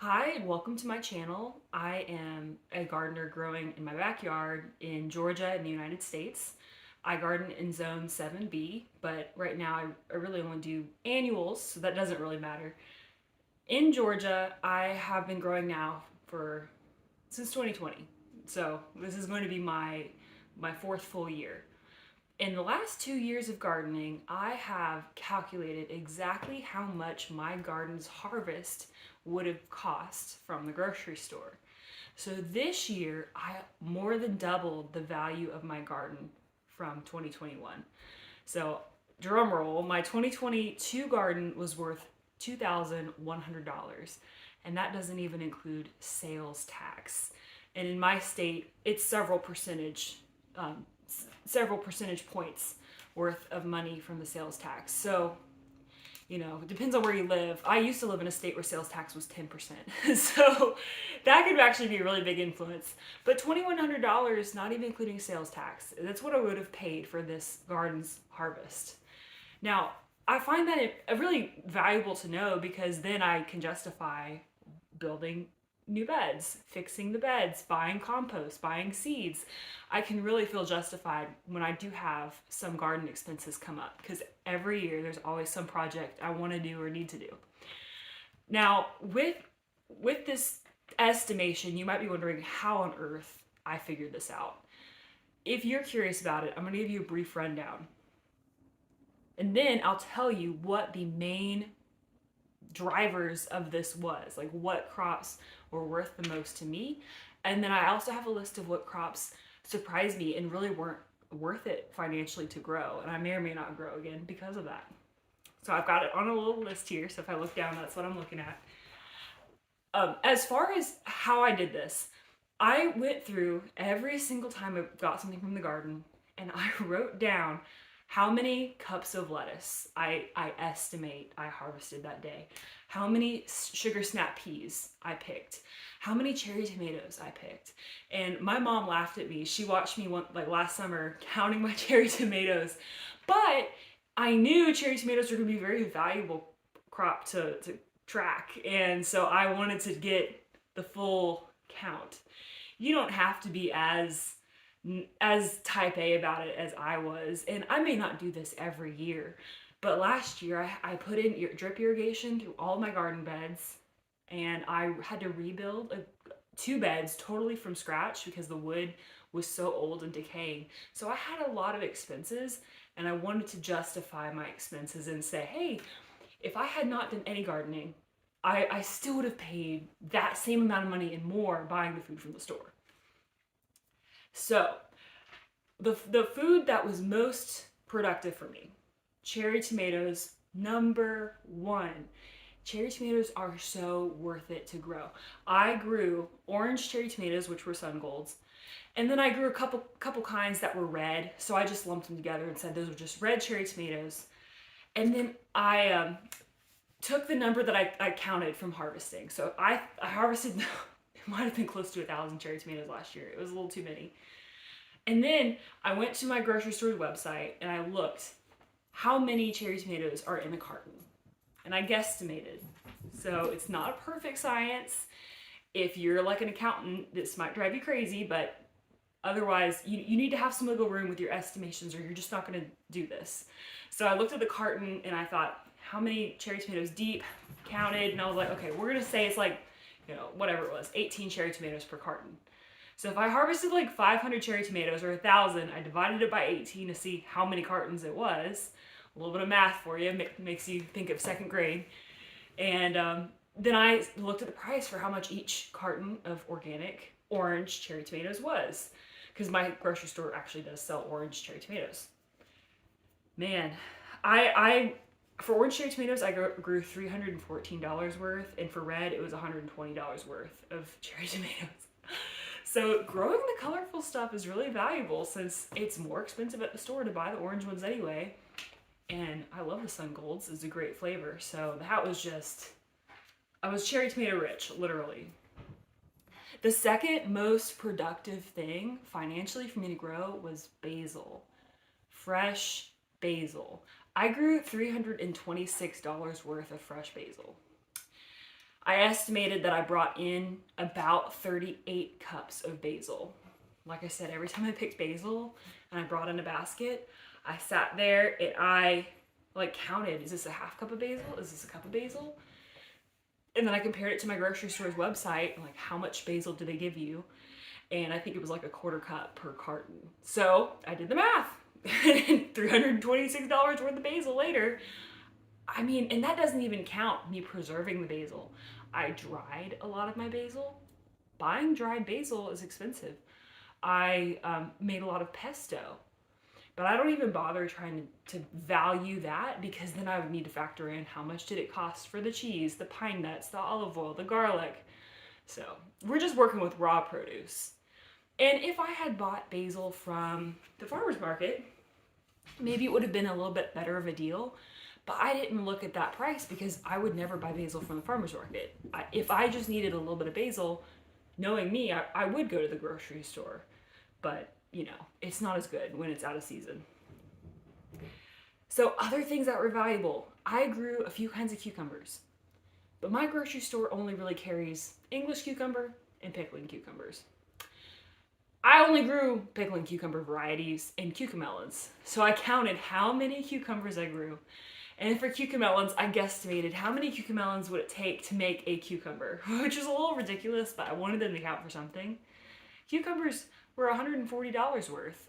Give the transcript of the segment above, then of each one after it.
Hi, welcome to my channel. I am a gardener growing in my backyard in Georgia in the United States. I garden in zone 7B, but right now I really only do annuals, so that doesn't really matter. In Georgia, I have been growing now for since 2020. So this is going to be my fourth full year. In the last 2 years of gardening, I have calculated exactly how much my garden's harvest would have cost from the grocery store. So this year, I more than doubled the value of my garden from 2021. So, drum roll, my 2022 garden was worth $2,100, and that doesn't even include sales tax. And in my state, it's um, several percentage points worth of money from the sales tax. So, it depends on where you live. I used to live in a state where sales tax was 10%. So that could actually be a really big influence. But $2,100, not even including sales tax, that's what I would have paid for this garden's harvest. Now, I find that really valuable to know because then I can justify building new beds, fixing the beds, buying compost, buying seeds. I can really feel justified when I do have some garden expenses come up because every year there's always some project I want to do or need to do. Now, with this estimation, you might be wondering how on earth I figured this out. If you're curious about it, I'm going to give you a brief rundown. And then I'll tell you what the main drivers of this was, like what crops were worth the most to me. And then I also have a list of what crops surprised me and really weren't worth it financially to grow. And I may or may not grow again because of that. So I've got it on a little list here. So if I look down, that's what I'm looking at. As far as how I did this, I went through every single time I got something from the garden and I wrote down how many cups of lettuce I estimate I harvested that day, how many sugar snap peas I picked, how many cherry tomatoes I picked. And my mom laughed at me. She watched me last summer counting my cherry tomatoes, but I knew cherry tomatoes were going to be a very valuable crop to track, and so I wanted to get the full count. You don't have to be as type A about it as I was, and I may not do this every year, but last year I put in drip irrigation through all my garden beds, and I had to rebuild two beds totally from scratch because the wood was so old and decaying. So I had a lot of expenses, and I wanted to justify my expenses and say, hey, if I had not done any gardening, I still would have paid that same amount of money and more buying the food from the store. So the food that was most productive for me, cherry tomatoes, number one. Cherry tomatoes are so worth it to grow. I grew orange cherry tomatoes, which were sun golds, and then I grew a couple kinds that were red. So I just lumped them together and said those were just red cherry tomatoes. And then I took the number that I counted from harvesting. So I harvested, it might have been close to 1,000 cherry tomatoes last year. It was a little too many. And then I went to my grocery store's website and I looked how many cherry tomatoes are in a carton. And I guesstimated. So it's not a perfect science. If you're like an accountant, this might drive you crazy, but otherwise you need to have some wiggle room with your estimations or you're just not going to do this. So I looked at the carton and I thought, how many cherry tomatoes deep, counted, and I was like, okay, we're going to say it's like, whatever it was, 18 cherry tomatoes per carton. So if I harvested like 500 cherry tomatoes or 1,000, I divided it by 18 to see how many cartons it was. A little bit of math for you, makes you think of second grade. And then I looked at the price for how much each carton of organic orange cherry tomatoes was, because my grocery store actually does sell orange cherry tomatoes. Man, I for orange cherry tomatoes, I grew $314 worth, and for red, it was $120 worth of cherry tomatoes. So growing the colorful stuff is really valuable since it's more expensive at the store to buy the orange ones anyway. And I love the sun golds. It's a great flavor. So that was I was cherry tomato rich, literally. The second most productive thing financially for me to grow was basil. Fresh basil. I grew $326 worth of fresh basil. I estimated that I brought in about 38 cups of basil. Like I said, every time I picked basil and I brought in a basket, I sat there and I like counted, is this a half cup of basil? Is this a cup of basil? And then I compared it to my grocery store's website, like how much basil do they give you? And I think it was like a quarter cup per carton. So I did the math. $326 worth of basil later. I mean, and that doesn't even count me preserving the basil. I dried a lot of my basil. Buying dried basil is expensive. I made a lot of pesto, but I don't even bother trying to value that, because then I would need to factor in how much did it cost for the cheese, the pine nuts, the olive oil, the garlic. So we're just working with raw produce. And if I had bought basil from the farmer's market, maybe it would have been a little bit better of a deal. But I didn't look at that price because I would never buy basil from the farmer's market. If I just needed a little bit of basil, knowing me, I would go to the grocery store. But, you know, it's not as good when it's out of season. So other things that were valuable. I grew a few kinds of cucumbers. But my grocery store only really carries English cucumber and pickling cucumbers. I only grew pickling cucumber varieties and cucamelons. So I counted how many cucumbers I grew. And for cucamelons, I guesstimated how many cucamelons would it take to make a cucumber, which is a little ridiculous, but I wanted them to count for something. Cucumbers were $140 worth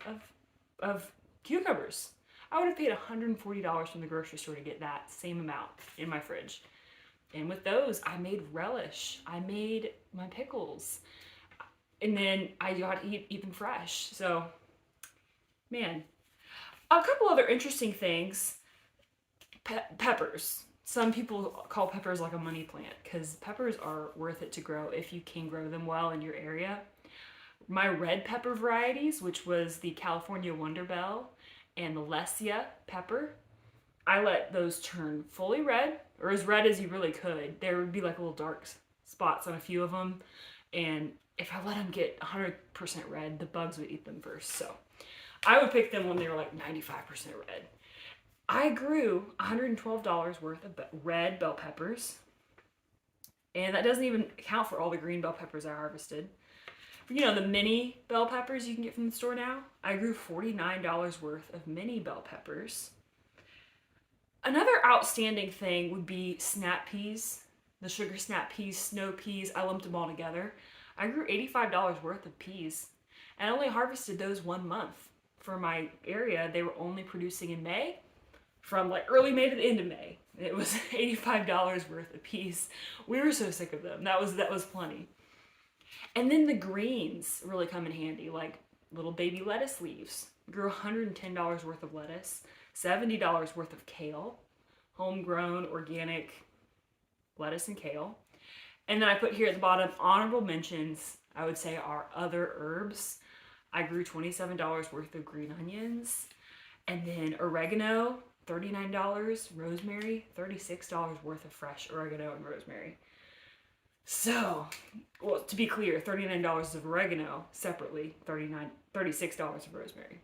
of cucumbers. I would have paid $140 from the grocery store to get that same amount in my fridge. And with those, I made relish. I made my pickles. And then I got to eat them fresh. So, man. A couple other interesting things. Peppers. Some people call peppers like a money plant because peppers are worth it to grow if you can grow them well in your area. My red pepper varieties, which was the California Wonder Bell and the Lesia pepper, I let those turn fully red, or as red as you really could. There would be like little dark spots on a few of them, and if I let them get 100% red, the bugs would eat them first. So I would pick them when they were like 95% red. I grew $112 worth of red bell peppers, and that doesn't even account for all the green bell peppers I harvested. You know, the mini bell peppers you can get from the store now? I grew $49 worth of mini bell peppers. Another outstanding thing would be snap peas, the sugar snap peas, snow peas. I lumped them all together. I grew $85 worth of peas, and I only harvested those 1 month. For my area, they were only producing in May, from like early May to the end of May. It was $85 worth of peas. We were so sick of them. That was plenty. And then the greens really come in handy, like little baby lettuce leaves. Grew $110 worth of lettuce, $70 worth of kale, homegrown organic lettuce and kale. And then I put here at the bottom, honorable mentions, I would say, are other herbs. I grew $27 worth of green onions. And then oregano, $39. Rosemary, $36 worth of fresh oregano and rosemary. So, well, to be clear, $39 of oregano separately, $36 of rosemary.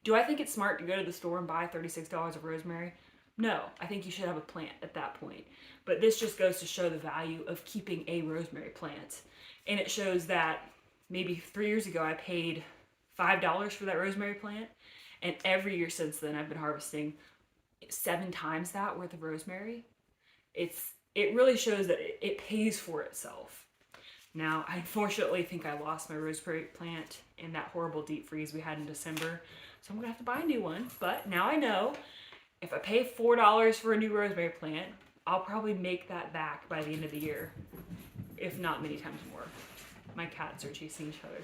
Do I think it's smart to go to the store and buy $36 of rosemary? No, I think you should have a plant at that point. But this just goes to show the value of keeping a rosemary plant. And it shows that maybe 3 years ago I paid $5 for that rosemary plant. And every year since then I've been harvesting 7 times that worth of rosemary. It really shows that it pays for itself. Now, I unfortunately think I lost my rosemary plant in that horrible deep freeze we had in December. So I'm going to have to buy a new one. But now I know if I pay $4 for a new rosemary plant, I'll probably make that back by the end of the year. If not many times more. My cats are chasing each other.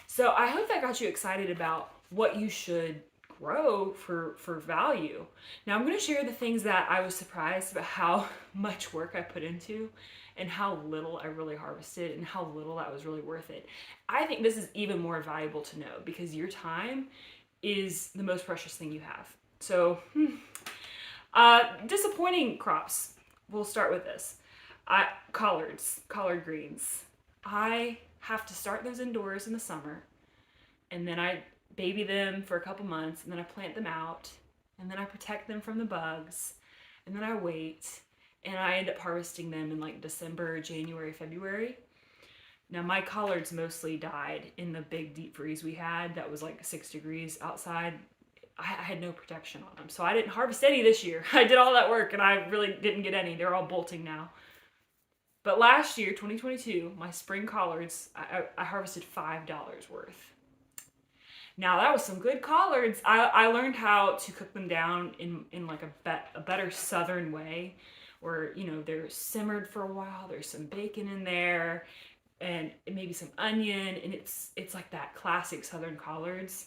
So I hope that got you excited about what you should grow for value. Now I'm going to share the things that I was surprised about how much work I put into and how little I really harvested and how little that was really worth it. I think this is even more valuable to know because your time is the most precious thing you have. So, disappointing crops. We'll start with this. Collard greens. I have to start those indoors in the summer, and then I baby them for a couple months, and then I plant them out, and then I protect them from the bugs, and then I wait, and I end up harvesting them in like December, January, February. Now my collards mostly died in the big deep freeze we had that was like 6 degrees outside. I had no protection on them, so I didn't harvest any this year. I did all that work and I really didn't get any. They're all bolting now. But last year, 2022, my spring collards, I harvested $5 worth. Now that was some good collards. I learned how to cook them down in like a better southern way, where they're simmered for a while. There's some bacon in there, and maybe some onion, and it's like that classic southern collards.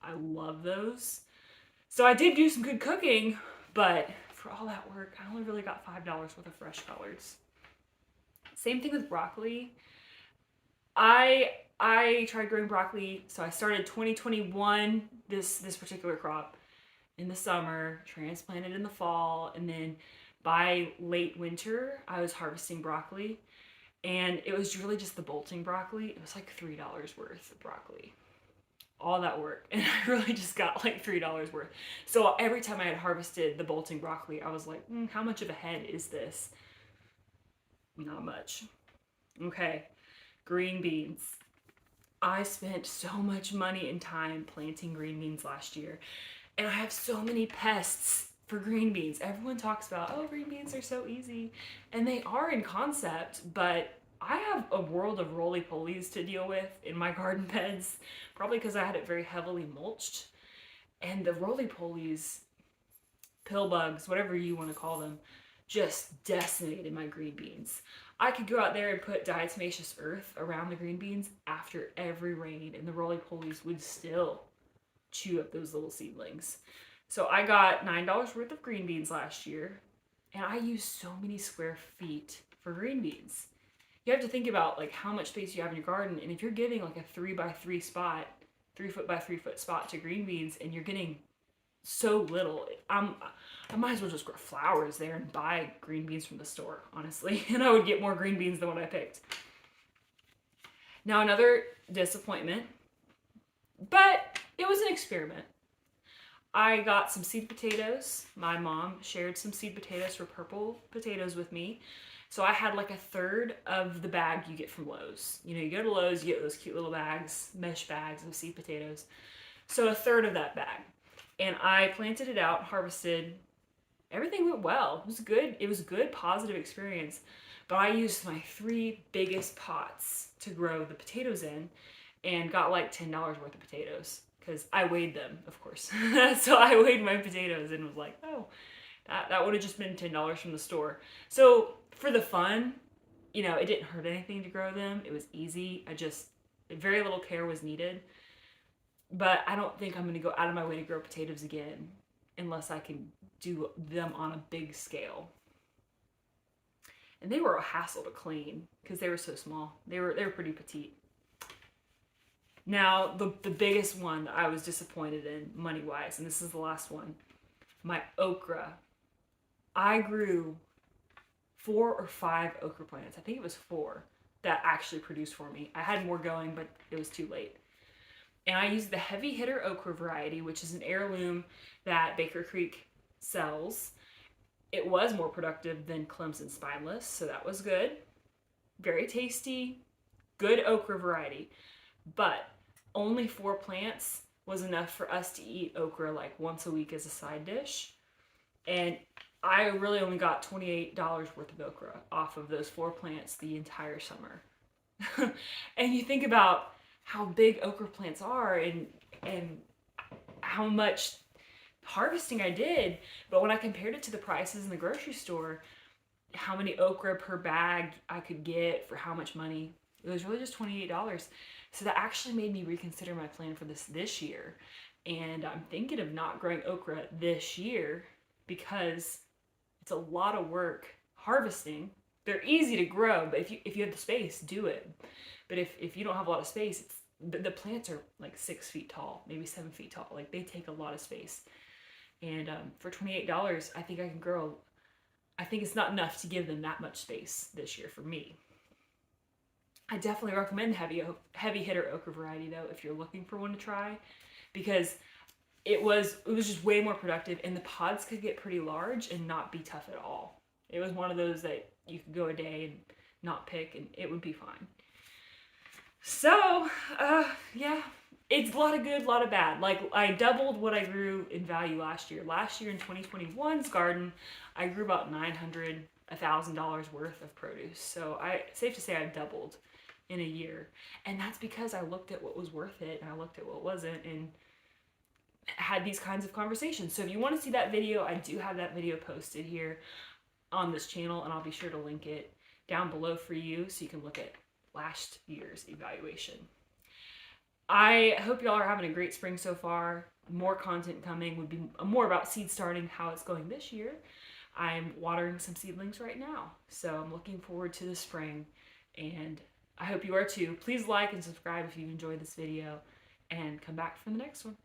I love those. So I did do some good cooking, but for all that work, I only really got $5 worth of fresh collards. Same thing with broccoli. I tried growing broccoli, so I started 2021 this particular crop in the summer, transplanted in the fall, and then by late winter I was harvesting broccoli, and it was really just the bolting broccoli. It was like $3 worth of broccoli. All that work, and I really just got like $3 worth. So every time I had harvested the bolting broccoli, I was like, how much of a head is this? Not much. Okay, green beans. I spent so much money and time planting green beans last year, and I have so many pests for green beans. Everyone talks about, oh, green beans are so easy, and they are in concept, but I have a world of roly-polies to deal with in my garden beds, probably because I had it very heavily mulched, and the roly-polies, pill bugs, whatever you want to call them, just decimated my green beans. I could go out there and put diatomaceous earth around the green beans after every rain, and the roly-polies would still chew up those little seedlings. So I got $9 worth of green beans last year, and I used so many square feet for green beans. You have to think about like how much space you have in your garden, and if you're giving like a 3x3 spot, 3 foot by 3 foot spot to green beans, and you're getting so little, I might as well just grow flowers there and buy green beans from the store, honestly, and I would get more green beans than what I picked. Now another disappointment, but it was an experiment. I got some seed potatoes. My mom shared some seed potatoes for purple potatoes with me. So I had like a third of the bag you get from Lowe's. You go to Lowe's, you get those cute little bags, mesh bags of seed potatoes. So a third of that bag. And I planted it out, harvested. Everything went well. It was good. It was a good, positive experience. But I used my 3 biggest pots to grow the potatoes in and got like $10 worth of potatoes because I weighed them, of course. So I weighed my potatoes and was like, oh, that would have just been $10 from the store. So for the fun, it didn't hurt anything to grow them. It was easy. Very little care was needed. But I don't think I'm going to go out of my way to grow potatoes again unless I can do them on a big scale. And they were a hassle to clean because they were so small. They were pretty petite. Now, the biggest one that I was disappointed in money-wise, and this is the last one, my okra. I grew 4 or 5 okra plants. I think it was 4 that actually produced for me. I had more going, but it was too late. And I used the heavy hitter okra variety, which is an heirloom that Baker Creek sells. It was more productive than Clemson Spineless, so that was good. Very tasty, good okra variety. But only 4 plants was enough for us to eat okra like once a week as a side dish. And I really only got $28 worth of okra off of those 4 plants the entire summer. And you think about how big okra plants are and how much harvesting I did, but when I compared it to the prices in the grocery store, how many okra per bag I could get for how much money, it was really just $28. So that actually made me reconsider my plan for this year, and I'm thinking of not growing okra this year because it's a lot of work harvesting. They're easy to grow, but if you have the space, do it. But if you don't have a lot of space, the plants are like 6 feet tall, maybe 7 feet tall. Like they take a lot of space. And for $28, I think I can grow. I think it's not enough to give them that much space this year for me. I definitely recommend heavy hitter okra variety though if you're looking for one to try, because it was just way more productive, and the pods could get pretty large and not be tough at all. It was one of those that you could go a day and not pick and it would be fine. So, yeah, it's a lot of good, a lot of bad. Like, I doubled what I grew in value last year. Last year in 2021's garden, I grew about $900, $1,000 worth of produce. So safe to say I doubled in a year. And that's because I looked at what was worth it and I looked at what wasn't and had these kinds of conversations. So if you want to see that video, I do have that video posted here on this channel, and I'll be sure to link it down below for you so you can look at last year's evaluation. I hope y'all are having a great spring so far. More content coming, would be more about seed starting, how it's going this year. I'm watering some seedlings right now, so I'm looking forward to the spring, and I hope you are too. Please like and subscribe if you enjoyed this video, and come back for the next one.